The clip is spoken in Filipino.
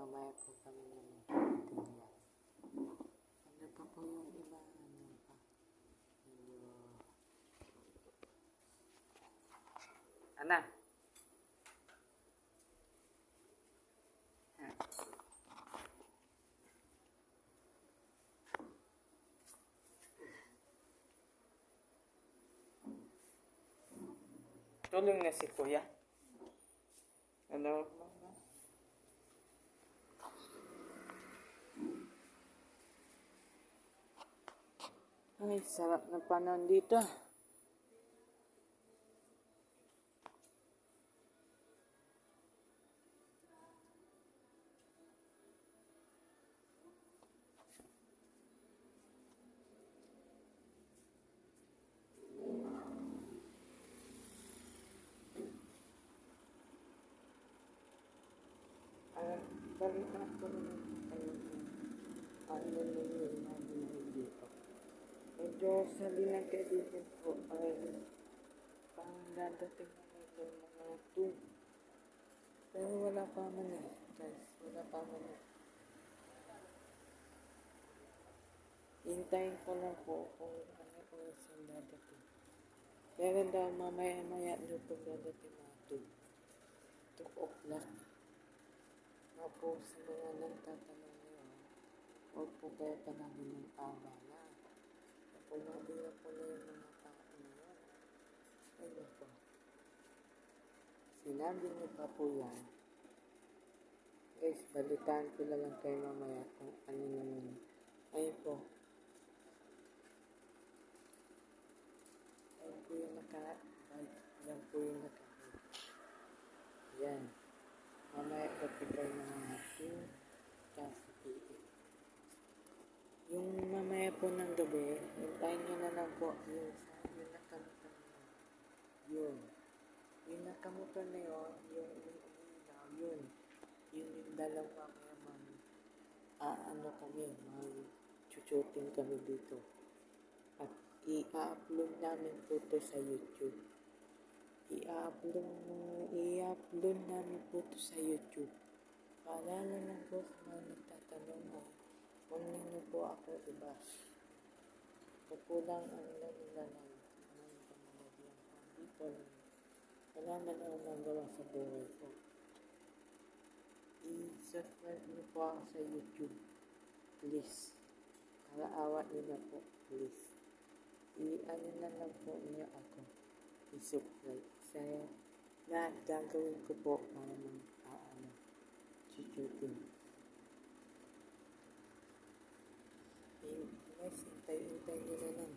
mamaya po kami na magtitinda. Ano pa po yung iba? Ano pa? Ana? Tulong na si Kuya. Ano? Ay, sarap na panahon dito. Balita ko naman ano yung namin dito. Medyo sabi ng kaibigan ko ay pang dadating na medyo mga 2. Pero wala pa man eh. Guys, wala pa man eh. Hintayin ko lang po kung ano po yung dadating. Pero daw mamaya-maya nyo po dadating mga 2 o'clock. Opo, sa mga nagtatanong ngayon, huwag po kayo panagin ng abala. Opo, mabira po na yung mga tao ngayon. Ay, naku. Sinabi niyo pa po yan. Guys, balitaan ko na lang kayo mamaya kung ano naman. Ayun po. Ayun po yung yan po yung yan. Mamaya pati kayo mga 2 kasi PM. Yung mamaya po ng gabi, hintayin nyo na lang po yung nakamotor na yun. Yung nakamotor na yun, yung umiilaw, yun. Yung dalawang mamaya ano kami, mag-chuchuting kami dito. At i-upload namin po to sa YouTube. I-upload namin po to sa YouTube. Paalala lang po sa mga nagtatanong huwag ninyo po ako i-bash. Ito po lang ang nanilalang ng pamilagyan ko. Dito lang. Wala man ako magawa sa buhay ko. I-subscribe niyo po ako sa YouTube. Please. Kaawa niyo na po. Please. I-ano na lang po niyo ako. I-subscribe. Sa lahat gagawin ko po para chuchutin. Guys, hintay nyo na lang.